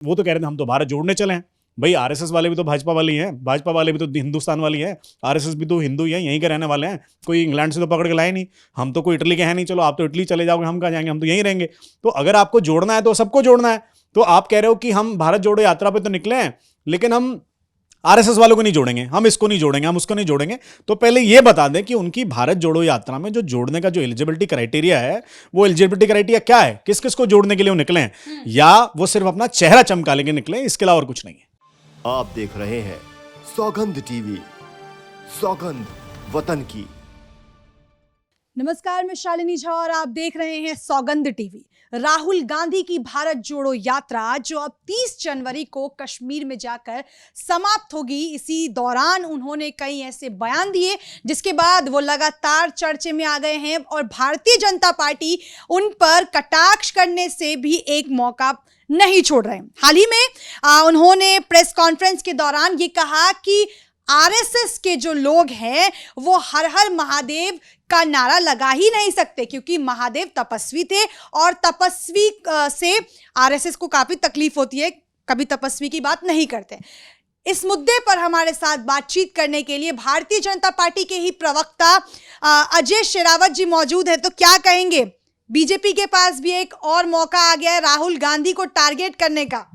वो तो कह रहे थे हम तो भारत जोड़ने चले हैं। भाई आरएसएस वाले भी तो भाजपा वाले ही हैं, भाजपा वाले भी तो हिंदुस्तान वाली है, आरएसएस भी तो हिंदू ही है, यहीं के रहने वाले हैं, कोई इंग्लैंड से तो पकड़ के लाए नहीं। हम तो कोई इटली के हैं नहीं, चलो आप तो इटली चले जाओगे, हम कहाँ जाएंगे, हम तो यहीं रहेंगे। तो अगर आपको जोड़ना है तो सबको जोड़ना है। तो आप कह रहे हो कि हम भारत जोड़ो यात्रा पे तो निकले हैं, लेकिन हम आरएसएस वालों को नहीं जोड़ेंगे, हम इसको नहीं जोड़ेंगे, हम उसको नहीं जोड़ेंगे। तो पहले यह बता दें कि उनकी भारत जोड़ो यात्रा में जो जोड़ने का जो एलिजिबिलिटी क्राइटेरिया है, वो एलिजिबिलिटी क्राइटेरिया क्या है, किस किस को जोड़ने के लिए वो निकले हैं, या वो सिर्फ अपना चेहरा चमका लेंगे निकले, इसके अलावा और कुछ नहीं है। आप देख रहे हैं सौगंध टीवी, सौगंध वतन की। नमस्कार, मैं शालिनी झा और आप देख रहे हैं सौगंध टीवी। राहुल गांधी की भारत जोड़ो यात्रा जो अब 30 जनवरी को कश्मीर में जाकर समाप्त होगी, इसी दौरान उन्होंने कई ऐसे बयान दिए जिसके बाद वो लगातार चर्चे में आ गए हैं और भारतीय जनता पार्टी उन पर कटाक्ष करने से भी एक मौका नहीं छोड़ रहे हैं। हाल ही में उन्होंने प्रेस कॉन्फ्रेंस के दौरान ये कहा कि आरएसएस के जो लोग हैं वो हर हर महादेव का नारा लगा ही नहीं सकते, क्योंकि महादेव तपस्वी थे और तपस्वी से आरएसएस को काफी तकलीफ होती है, कभी तपस्वी की बात नहीं करते। इस मुद्दे पर हमारे साथ बातचीत करने के लिए भारतीय जनता पार्टी के ही प्रवक्ता अजय शेरावत जी मौजूद है। तो क्या कहेंगे, बीजेपी के पास भी एक और मौका आ गया है राहुल गांधी को टारगेट करने का?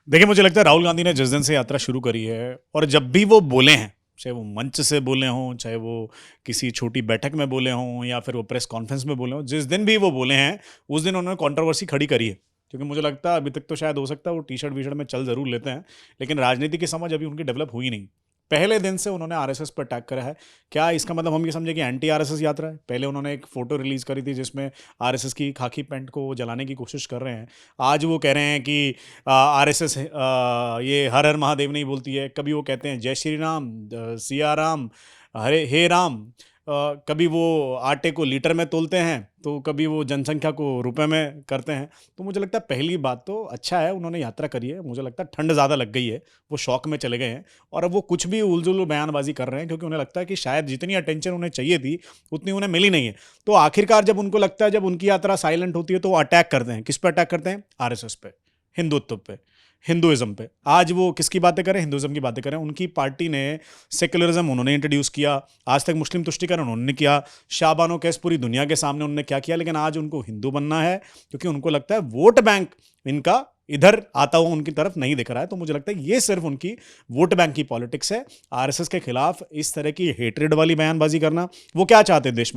देखिए, मुझे लगता है राहुल गांधी ने जिस दिन से यात्रा शुरू करी है और जब भी वो बोले हैं, चाहे वो मंच से बोले हों, चाहे वो किसी छोटी बैठक में बोले हों, या फिर वो प्रेस कॉन्फ्रेंस में बोले हों, जिस दिन भी वो बोले हैं उस दिन उन्होंने कंट्रोवर्सी खड़ी करी है। क्योंकि मुझे लगता है अभी तक तो शायद हो सकता है वो टी शर्ट वी शर्ट में चल ज़रूर लेते हैं, लेकिन राजनीति की समझ अभी उनकी डेवलप हुई नहीं। पहले दिन से उन्होंने आरएसएस पर अटैक करा है। क्या इसका मतलब हम ये समझे कि एंटी आरएसएस यात्रा है? पहले उन्होंने एक फोटो रिलीज करी थी जिसमें आरएसएस की खाकी पैंट को जलाने की कोशिश कर रहे हैं। आज वो कह रहे हैं कि आरएसएस ये हर हर महादेव नहीं बोलती है। कभी वो कहते हैं जय श्री राम, सिया राम, हरे हे राम। कभी वो आटे को लीटर में तोलते हैं, तो कभी वो जनसंख्या को रुपए में करते हैं। तो मुझे लगता है पहली बात तो अच्छा है उन्होंने यात्रा करी है। मुझे लगता है ठंड ज़्यादा लग गई है, वो शौक में चले गए हैं और अब वो कुछ भी उलझुल बयानबाजी कर रहे हैं, क्योंकि उन्हें लगता है कि शायद जितनी अटेंशन उन्हें चाहिए थी उतनी उन्हें मिली नहीं है। तो आखिरकार जब उनको लगता है, जब उनकी यात्रा साइलेंट होती है, तो वो अटैक करते हैं। किस पर अटैक करते हैं? आरएसएस पे, हिंदुत्व पे, हिंदुइज्म पे। आज वो किसकी बातें करें? हिंदुइज्म की बातें करें। उनकी पार्टी ने सेकुलरिज्म उन्होंने इंट्रोड्यूस किया, आज तक मुस्लिम तुष्टीकरण उन्होंने किया, शाबानो केस पूरी दुनिया के सामने उन्होंने क्या किया, लेकिन आज उनको हिंदू बनना है क्योंकि उनको लगता है वोट बैंक इनका इधर आता हुआ उनकी तरफ नहीं दिख रहा है। तो मुझे लगता है ये सिर्फ उनकी वोट बैंक की पॉलिटिक्स है। आरएसएस के खिलाफ इस तरह की हेट्रेड वाली बयानबाजी करना, वो क्या चाहते हैं देश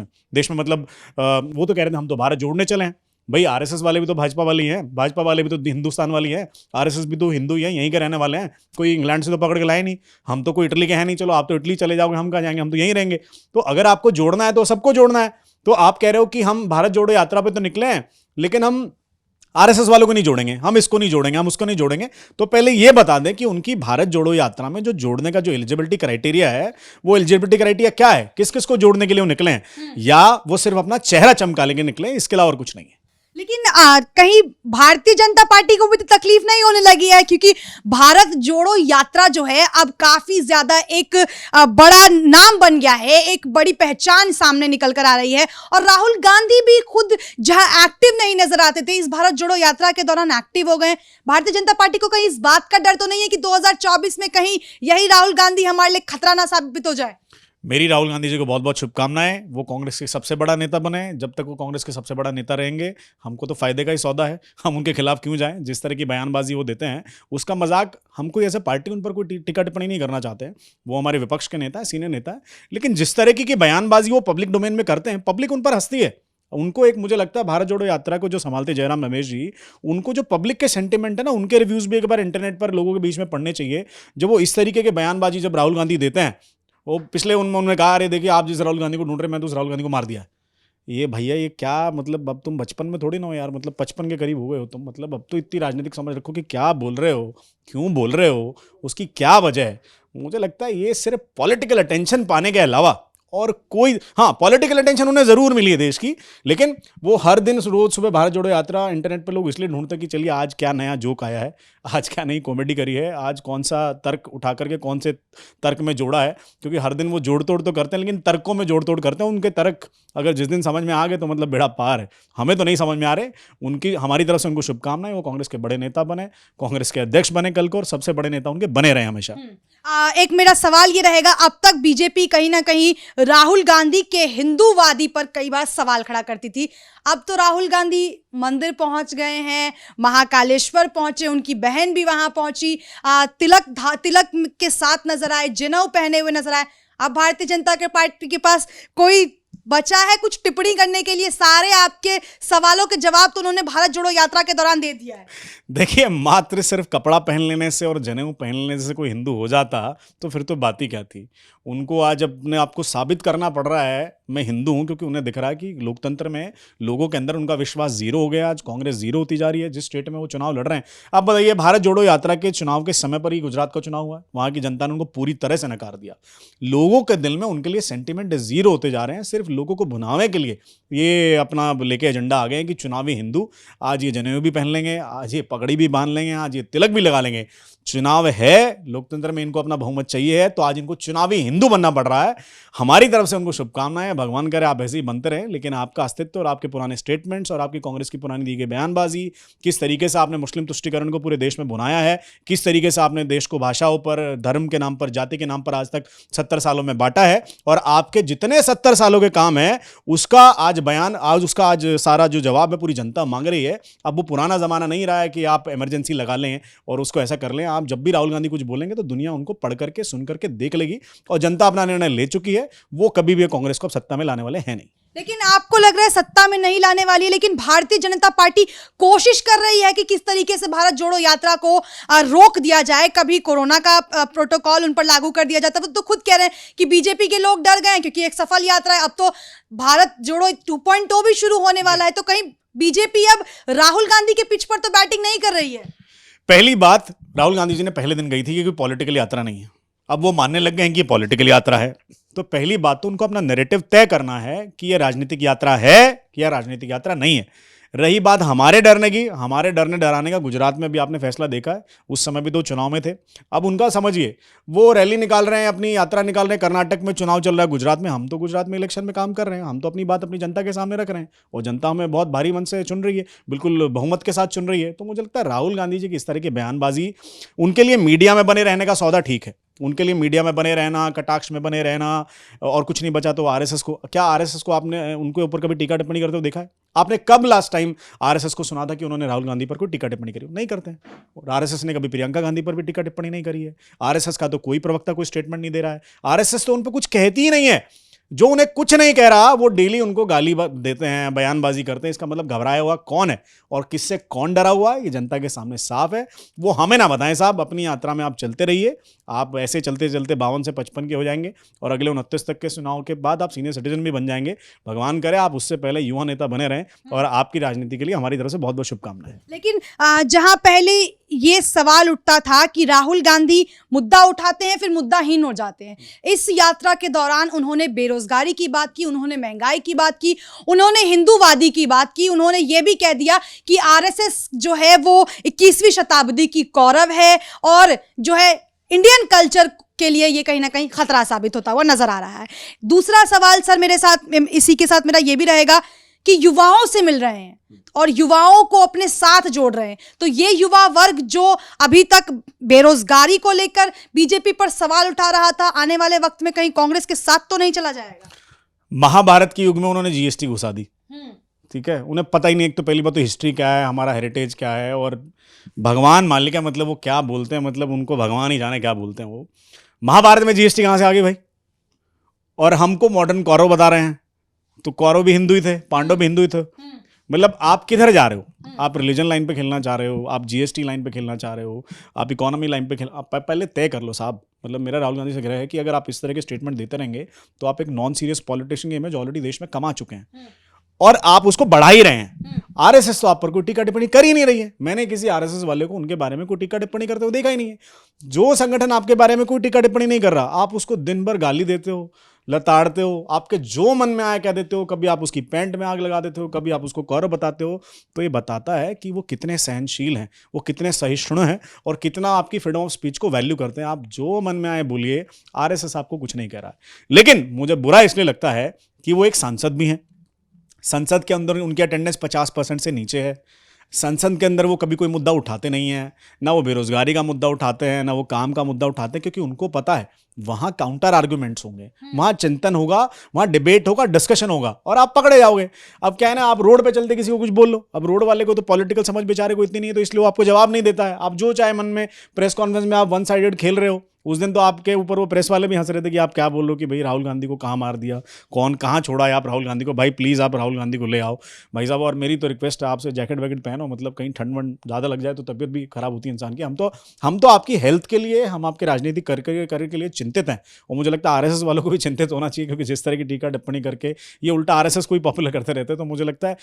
में मतलब वो तो कह रहे थे हम तो भारत जोड़ने चले हैं। भाई आरएसएस वाले भी तो भाजपा वाले ही हैं, भाजपा वाले भी तो हिंदुस्तान वाली है, आरएसएस भी तो हिंदू ही है, यहीं के रहने वाले हैं, कोई इंग्लैंड से तो पकड़ के लाए नहीं। हम तो कोई इटली के हैं नहीं, चलो आप तो इटली चले जाओगे, हम कहाँ जाएंगे, हम तो यहीं रहेंगे। तो अगर आपको जोड़ना है तो सबको जोड़ना है। तो आप कह रहे हो कि हम भारत जोड़ो यात्रा पे तो निकले हैं, लेकिन हम आरएसएस वालों को नहीं जोड़ेंगे, हम इसको नहीं जोड़ेंगे, हम उसको नहीं जोड़ेंगे। तो पहले यह बता दें कि उनकी भारत जोड़ो यात्रा में जो जोड़ने का जो एलिजिबिलिटी क्राइटेरिया है, वो एलिजिबिलिटी क्राइटेरिया क्या है, किस किस को जोड़ने के लिए वो निकले हैं, या वो सिर्फ अपना चेहरा चमका लेंगे निकले, इसके अलावा और कुछ नहीं है। लेकिन कहीं भारतीय जनता पार्टी को भी तो तकलीफ नहीं होने लगी है, क्योंकि भारत जोड़ो यात्रा जो है अब काफी ज्यादा एक बड़ा नाम बन गया है, एक बड़ी पहचान सामने निकल कर आ रही है। और राहुल गांधी भी खुद जहां एक्टिव नहीं नजर आते थे, इस भारत जोड़ो यात्रा के दौरान एक्टिव हो गए। भारतीय जनता पार्टी को कहीं इस बात का डर तो नहीं है कि 2024 में कहीं यही राहुल गांधी हमारे लिए खतरा ना साबित हो जाए? मेरी राहुल गांधी जी को बहुत बहुत शुभकामनाएं। वो कांग्रेस के सबसे बड़ा नेता बने। जब तक वो कांग्रेस के सबसे बड़ा नेता रहेंगे, हमको तो फायदे का ही सौदा है, हम उनके खिलाफ क्यों जाएं? जिस तरह की बयानबाजी वो देते हैं उसका मजाक, हम कोई ऐसे पार्टी उन पर कोई टिक्का टिप्पणी नहीं करना चाहते हैं। वो हमारे विपक्ष के नेता है, सीनियर नेता है, लेकिन जिस तरह की बयानबाजी वो पब्लिक डोमेन में करते हैं, पब्लिक उन पर हंसती है। उनको एक, मुझे लगता है भारत जोड़ो यात्रा को जो संभालते जयराम रमेश जी, उनको जो पब्लिक के सेंटिमेंट है ना, उनके रिव्यूज भी एक बार इंटरनेट पर लोगों के बीच में पढ़ने चाहिए। जब वो इस तरीके के बयानबाजी जब राहुल गांधी देते हैं, वो पिछले उन्होंने कहा, अरे देखिए आप जिस राहुल गांधी को ढूंढ रहे, मैं तो उस राहुल गांधी को मार दिया। ये भैया ये क्या मतलब, अब तुम बचपन में थोड़ी ना हो यार, मतलब 55 के करीब हो गए हो तुम, मतलब अब तो इतनी राजनीतिक समझ रखो कि क्या बोल रहे हो, क्यों बोल रहे हो, उसकी क्या वजह है। मुझे लगता है ये सिर्फ पॉलिटिकल अटेंशन पाने के अलावा और कोई, हाँ पॉलिटिकल अटेंशन उन्हें जरूर मिली है देश की, लेकिन वो हर दिन रोज सुबह भारत जोड़ो यात्रा इंटरनेट पे लोग इसलिए ढूंढते हैं कि चलिए आज क्या नया जोक आया है, आज क्या नई कॉमेडी करी है, आज कौन सा तर्क उठा करके कौन से तर्क में जोड़ा है, क्योंकि हर दिन वो जोड़ तोड़ तो करते हैं लेकिन तर्कों में जोड़ तोड़ करते हैं। उनके तर्क अगर जिस दिन समझ में आ गए तो मतलब बेड़ा पार है। हमें तो नहीं समझ में आ रहे, उनकी हमारी तरफ से उनको शुभकामनाएं, वो कांग्रेस के बड़े नेता बने, कांग्रेस के अध्यक्ष बने कल को, और सबसे बड़े नेता उनके बने रहे हमेशा। एक मेरा सवाल ये रहेगा, अब तक बीजेपी कहीं ना कहीं राहुल गांधी के हिंदूवादी पर कई बार सवाल खड़ा करती थी। अब तो राहुल गांधी मंदिर पहुंच गए हैं, महाकालेश्वर पहुंचे, उनकी बहन भी वहां पहुंची, तिलक के साथ नजर आए, जनेऊ पहने हुए नजर आए। अब भारतीय जनता पार्टी के पास कोई बचा है कुछ टिप्पणी करने के लिए? सारे आपके सवालों के जवाब तो उन्होंने भारत जोड़ो यात्रा के दौरान दे दिया है। देखिए, मात्र सिर्फ कपड़ा पहन लेने से और जनेऊ पहन लेने से कोई हिंदू हो जाता तो फिर तो बात ही क्या थी। उनको आज अपने आप को साबित करना पड़ रहा है मैं हिंदू हूं, क्योंकि उन्हें दिख रहा है कि लोकतंत्र में लोगों के अंदर उनका विश्वास जीरो हो गया। आज कांग्रेस जीरो होती जा रही है जिस स्टेट में वो चुनाव लड़ रहे हैं। अब बताइए, भारत जोड़ो यात्रा के चुनाव के समय पर ही गुजरात का चुनाव हुआ, वहां की जनता ने उनको पूरी तरह से नकार दिया। लोगों के दिल में उनके लिए सेंटिमेंट जीरो होते जा रहे हैं। सिर्फ लोगों को भुनाने के लिए ये अपना लेके एजेंडा आ गए हैं कि चुनावी हिंदू, आज ये जनेऊ भी पहन लेंगे, आज ये पगड़ी भी बांध लेंगे, आज ये तिलक भी लगा लेंगे। चुनाव है, लोकतंत्र में इनको अपना बहुमत चाहिए है, तो आज इनको चुनावी हिंदू बनना पड़ रहा है। हमारी तरफ से उनको शुभकामनाएं, भगवान करे आप ऐसे ही बनते रहें, लेकिन आपका अस्तित्व और आपके पुराने स्टेटमेंट्स और आपकी कांग्रेस की पुरानी दी गई बयानबाजी, किस तरीके से आपने मुस्लिम तुष्टीकरण को पूरे देश में बुनाया है, किस तरीके से आपने देश को भाषाओं पर, धर्म के नाम पर, जाति के नाम पर आज तक 70 सालों में बांटा है, और आपके जितने 70 सालों के काम है उसका आज बयान, आज सारा जो जवाब है पूरी जनता मांग रही है। अब वो पुराना जमाना नहीं रहा है कि आप इमरजेंसी लगा लें और उसको ऐसा कर लें। आप जब भी राहुल गांधी कुछ बोलेंगे तो दुनिया उनको पढ़ करके, सुन करके देख लेगी, और जनता अपना निर्णय ले चुकी है। वो कभी भी कांग्रेस को अब सत्ता में लाने वाले हैं नहीं। लेकिन आपको लग रहा है सत्ता में नहीं लाने वाली है, लेकिन भारतीय जनता पार्टी कोशिश कर रही है कि किस तरीके से भारत जोड़ो यात्रा को रोक दिया जाए। कभी कोरोना का प्रोटोकॉल उन पर लागू कर दिया जाता है, तो खुद कह रहे हैं कि बीजेपी के लोग डर गए हैं क्योंकि एक सफल यात्रा है। अब तो भारत जोड़ो 2.0 भी शुरू होने वाला है, तो कहीं बीजेपी अब राहुल गांधी के पिच पर तो बैटिंग नहीं कर रही है। पहली बात, राहुल गांधी जी ने पहले दिन गई थी कि कोई पॉलिटिकल यात्रा नहीं है। अब वो मानने लग गए हैं कि ये पॉलिटिकल यात्रा है, तो पहली बात तो उनको अपना नैरेटिव तय करना है कि ये राजनीतिक यात्रा है कि यह राजनीतिक यात्रा नहीं है। रही बात हमारे डरने की, हमारे डरने डराने का, गुजरात में भी आपने फैसला देखा है, उस समय भी तो चुनाव में थे। अब उनका समझिए, वो रैली निकाल रहे हैं, अपनी यात्रा निकाल रहे हैं, कर्नाटक में चुनाव चल रहा है, गुजरात में, हम तो गुजरात में इलेक्शन में काम कर रहे हैं, हम तो अपनी बात अपनी जनता के सामने रख रहे हैं, और जनता हमें बहुत भारी मन से चुन रही है, बिल्कुल बहुमत के साथ चुन रही है। तो मुझे लगता है राहुल गांधी जी की इस तरह की बयानबाजी, उनके लिए मीडिया में बने रहने का सौदा ठीक है, उनके लिए मीडिया में बने रहना, कटाक्ष में बने रहना, और कुछ नहीं बचा तो आरएसएस को, क्या आरएसएस को आपने उनके ऊपर कभी टीका टिप्पणी करते हुए देखा है? आपने कब लास्ट टाइम आरएसएस को सुना था कि उन्होंने राहुल गांधी पर कोई टीका टिप्पणी करी? नहीं करते हैं। और आरएसएस ने कभी प्रियंका गांधी पर भी टीका टिप्पणी नहीं करी है। आरएसएस का तो कोई प्रवक्ता कोई स्टेटमेंट नहीं दे रहा है। आरएसएस तो उन पर कुछ कहती ही नहीं है। जो उन्हें कुछ नहीं कह रहा वो डेली उनको गाली देते हैं, बयानबाजी करते हैं। इसका मतलब घबराया हुआ कौन है और किससे कौन डरा हुआ है, ये जनता के सामने साफ है। वो हमें ना बताएं साहब, अपनी यात्रा में आप चलते रहिए। आप ऐसे चलते चलते 52 से 55 के हो जाएंगे और अगले 29 तक के चुनाव के बाद आप सीनियर सिटीजन भी बन जाएंगे। भगवान करे आप उससे पहले युवा नेता बने रहें, और आपकी राजनीति के लिए हमारी तरफ से बहुत बहुत शुभकामनाएं। लेकिन जहां पहले ये सवाल उठता था कि राहुल गांधी मुद्दा उठाते हैं फिर मुद्दाहीन हो जाते हैं, इस यात्रा के दौरान उन्होंने बेरोजगारी की बात की, उन्होंने महंगाई की बात की, उन्होंने हिंदूवादी की बात की, उन्होंने ये भी कह दिया कि आरएसएस जो है वो 21वीं शताब्दी की कौरव है, और जो है इंडियन कल्चर के लिए ये कहीं ना कहीं खतरा साबित होता हुआ नजर आ रहा है। दूसरा सवाल सर मेरे साथ, इसी के साथ मेरा ये भी रहेगा कि युवाओं से मिल रहे हैं और युवाओं को अपने साथ जोड़ रहे हैं, तो ये युवा वर्ग जो अभी तक बेरोजगारी को लेकर बीजेपी पर सवाल उठा रहा था, आने वाले वक्त में कहीं कांग्रेस के साथ तो नहीं चला जाएगा? महाभारत के युग में उन्होंने जीएसटी घुसा दी, ठीक है। उन्हें पता ही नहीं, एक तो पहली बात तो हिस्ट्री क्या है, हमारा हेरिटेज क्या है, और भगवान मान लिया मतलब वो क्या बोलते हैं, मतलब उनको भगवान ही जाने क्या बोलते हैं वो। महाभारत में जीएसटी कहाँ से आ गई भाई? और हमको मॉडर्न कौरव बता रहे हैं, तो कौरव भी हिंदू ही थे, पांडव भी हिंदू ही थे। मतलब आप किधर जा रहे हो? आप रिलीजन लाइन पे खेलना चाह रहे हो, आप जीएसटी लाइन पे खेलना चाह रहे हो, आप इकोनॉमी लाइन पे आप पहले तय कर लो साहब। मतलब मेरा राहुल गांधी से कह रहा है कि अगर आप इस तरह के स्टेटमेंट देते रहेंगे तो आप एक नॉन सीरियस पॉलिटिशियन की इमेज ऑलरेडी देश में कमा चुके हैं, और आप उसको बढ़ा ही रहे हैं। आरएसएस तो आप पर कोई टीका टिप्पणी कर ही नहीं रही है। मैंने किसी आरएसएस वाले को उनके बारे में कोई टीका टिप्पणी करते हुए देखा ही नहीं है। जो संगठन आपके बारे में कोई टीका टिप्पणी नहीं कर रहा, आप उसको दिन भर गाली देते हो, लताड़ते हो, आपके जो मन में आए कह देते हो, कभी आप उसकी पैंट में आग लगा देते हो, कभी आप उसको कौरव बताते हो। तो ये बताता है कि वो कितने सहनशील हैं, वो कितने सहिष्णु हैं और कितना आपकी फ्रीडम ऑफ स्पीच को वैल्यू करते हैं। आप जो मन में आए बोलिए, आरएसएस आपको कुछ नहीं कह रहा है। लेकिन मुझे बुरा इसलिए लगता है कि वो एक सांसद भी हैं। संसद के अंदर उनकी अटेंडेंस 50% से नीचे है। संसद के अंदर वो कभी कोई मुद्दा उठाते नहीं हैं, ना वो बेरोजगारी का मुद्दा उठाते हैं, ना वो काम का मुद्दा उठाते हैं, क्योंकि उनको पता है वहां काउंटर आर्गुमेंट्स होंगे, वहां चिंतन होगा, वहां डिबेट होगा, डिस्कशन होगा और आप पकड़े जाओगे। अब क्या है ना, आप रोड पे चलते किसी को कुछ बोल लो, अब रोड वाले को तो पॉलिटिकल समझ बेचारे को इतनी नहीं है, तो इसलिए वो आपको जवाब नहीं देता है। आप जो चाहे मन में प्रेस कॉन्फ्रेंस में आप वन साइडेड खेल रहे हो। उस दिन तो आपके ऊपर वो प्रेस वाले भी हंस रहे थे कि आप क्या बोल रहे हो कि भाई राहुल गांधी को कहाँ मार दिया, कौन कहाँ छोड़ा है आप राहुल गांधी को, भाई प्लीज़ आप राहुल गांधी को ले आओ भाई साहब। और मेरी तो रिक्वेस्ट है आपसे, जैकेट वैकेट पहनो, मतलब कहीं ठंड वंड ज़्यादा लग जाए तो तबीयत भी खराब होती है इंसान की। हम तो आपकी हेल्थ के लिए, हम आपके राजनीतिक करियर के लिए चिंतित हैं। और मुझे लगता है आरएसएस वालों को भी चिंतित होना चाहिए, क्योंकि जिस तरह की टीका टिप्पणी करके ये उल्टा आरएसएस को ही पॉपुलर करते रहते हैं। तो मुझे लगता है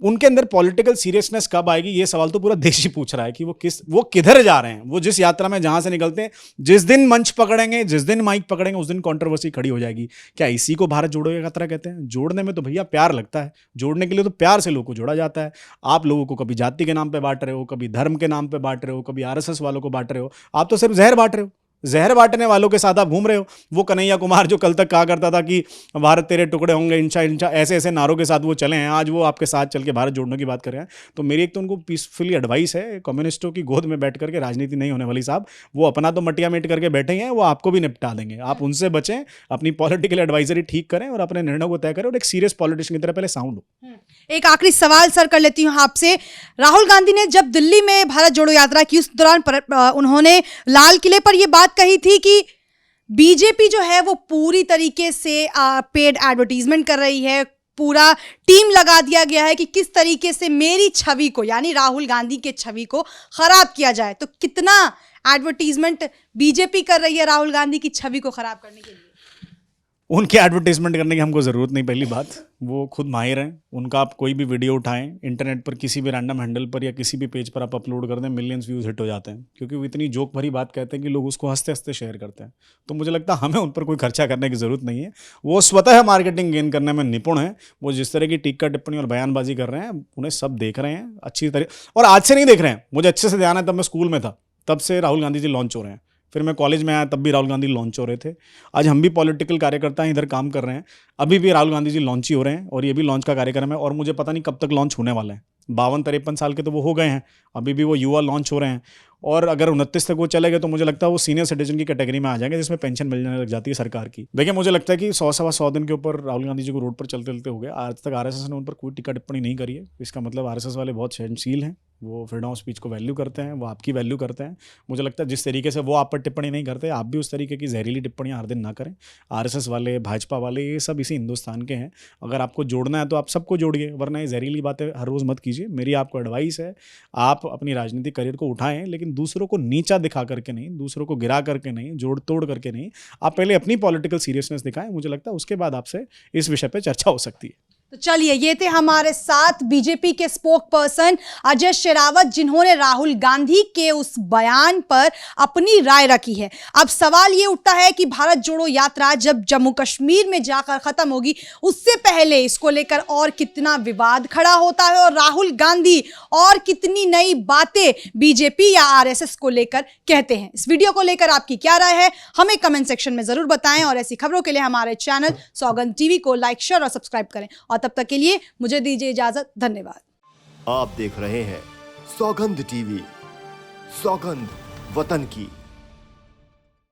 उनके अंदर पॉलिटिकल सीरियसनेस कब आएगी, ये सवाल तो पूरा देश ही पूछ रहा है कि वो किधर जा रहे हैं। वो जिस यात्रा में जहां से निकलते हैं, जिस दिन मंच पकड़ेंगे, जिस दिन माइक पकड़ेंगे, उस दिन कंट्रोवर्सी खड़ी हो जाएगी। क्या इसी को भारत जोड़ो यात्रा कहते हैं? जोड़ने में तो भैया प्यार लगता है, जोड़ने के लिए तो प्यार से लोगों को जोड़ा जाता है। आप लोगों को कभी जाति के नाम पे बांट रहे हो, कभी धर्म के नाम पे बांट रहे हो, कभी आरएसएस वालों को बांट रहे हो। आप तो सिर्फ जहर बांट रहे हो, जहर बांटने वालों के साथ आप घूम रहे हो। वो कन्हैया कुमार जो कल तक कहा करता था कि भारत तेरे टुकड़े होंगे, इंशा इंशा, ऐसे ऐसे नारों के साथ वो चले हैं, आज वो आपके साथ चल के भारत जोड़ने की बात कर रहे हैं। तो मेरी एक तो उनको पीसफुली एडवाइस है, कम्युनिस्टों की गोद में बैठ करके राजनीति नहीं होने वाली साहब। वो अपना तो मटिया मेट करके बैठे हैं, वो आपको भी निपटा देंगे। आप उनसे बचें, अपनी पॉलिटिकल एडवाइजरी ठीक करें और अपने निर्णय को तय करें और एक सीरियस पॉलिटिशियन की तरह पहले साउंड हो। एक आखिरी सवाल सर कर लेती हूँ आपसे। राहुल गांधी ने जब दिल्ली में भारत जोड़ो यात्रा की, उस दौरान उन्होंने लाल किले पर यह बात कही थी कि बीजेपी जो है वो पूरी तरीके से पेड एडवर्टीजमेंट कर रही है, पूरा टीम लगा दिया गया है कि किस तरीके से मेरी छवि को, यानी राहुल गांधी के छवि को खराब किया जाए। तो कितना एडवर्टीजमेंट बीजेपी कर रही है राहुल गांधी की छवि को खराब करने के लिए? उनके एडवर्टीजमेंट करने की हमको ज़रूरत नहीं। पहली बात, वो खुद माहिर हैं। उनका आप कोई भी वीडियो उठाएं इंटरनेट पर, किसी भी रैंडम हैंडल पर या किसी भी पेज पर आप अपलोड कर दें, मिलियंस व्यूज़ हिट हो जाते हैं, क्योंकि वो इतनी जोक भरी बात कहते हैं कि लोग उसको हंसते हंसते शेयर करते हैं। तो मुझे लगता है हमें उन पर कोई खर्चा करने की ज़रूरत नहीं है। वो स्वतः मार्केटिंग गेन करने में निपुण है। वो जिस तरह की टीका टिप्पणी और बयानबाजी कर रहे हैं, उन्हें सब देख रहे हैं अच्छी तरह। और आज से नहीं देख रहे हैं, मुझे अच्छे से ध्यान है, तब मैं स्कूल में था, तब से राहुल गांधी जी लॉन्च हो रहे हैं। फिर मैं कॉलेज में आया, तब भी राहुल गांधी लॉन्च हो रहे थे। आज हम भी पॉलिटिकल कार्यकर्ता हैं, इधर काम कर रहे हैं, अभी भी राहुल गांधी जी लॉन्च ही हो रहे हैं और ये भी लॉन्च का कार्यक्रम है। और मुझे पता नहीं कब तक लॉन्च होने वाले हैं। 52-53 साल के तो वो हो गए हैं, अभी भी वो युवा लॉन्च हो रहे हैं। और अगर 29 तक वो चले गए तो मुझे लगता है वो सीनियर सिटीजन की कैटेगरी में आ जाएंगे, जिसमें पेंशन मिल जाने लग जाती है सरकार की। देखिए, मुझे लगता है कि 100-125 दिन के ऊपर राहुल गांधी जी को रोड पर चलते चलते हो गए। आज तक आरएसएस ने उन पर कोई टीका टिप्पणी नहीं करी है। इसका मतलब आरएसएस वाले बहुत सहनशील हैं, वो फ्रीडम ऑफ स्पीच को वैल्यू करते हैं, वो आपकी वैल्यू करते हैं। मुझे लगता है जिस तरीके से वो आप पर टिप्पणी नहीं करते, आप भी उस तरीके की जहरीली टिप्पणियां हर दिन ना करें। आरएसएस वाले, भाजपा वाले, ये सब इसी हिंदुस्तान के हैं। अगर आपको जोड़ना है तो आप सबको जोड़िए, वरना ये जहरीली बातें हर रोज़ मत कीजिए। मेरी आपको एडवाइस है, आप अपनी राजनीतिक करियर को उठाएं, लेकिन दूसरों को नीचा दिखा करके नहीं, दूसरों को गिरा करके नहीं, जोड़ तोड़ करके नहीं। आप पहले अपनी पॉलिटिकल सीरियसनेस दिखाएं। मुझे लगता है उसके बाद आपसे इस विषय पर चर्चा हो सकती है। तो चलिए, ये थे हमारे साथ बीजेपी के स्पोक पर्सन अजय शेरावत, जिन्होंने राहुल गांधी के उस बयान पर अपनी राय रखी है। अब सवाल ये उठता है कि भारत जोड़ो यात्रा जब जम्मू कश्मीर में जाकर खत्म होगी, उससे पहले इसको लेकर और कितना विवाद खड़ा होता है और राहुल गांधी और कितनी नई बातें बीजेपी या आरएसएस को लेकर कहते हैं। इस वीडियो को लेकर आपकी क्या राय है, हमें कमेंट सेक्शन में जरूर बताएं। और ऐसी खबरों के लिए हमारे चैनल सौगंध टीवी को लाइक, शेयर और सब्सक्राइब करें। और तब तक के लिए मुझे दीजिए इजाजत। धन्यवाद। आप देख रहे हैं सौगंध टीवी, सौगंध वतन की।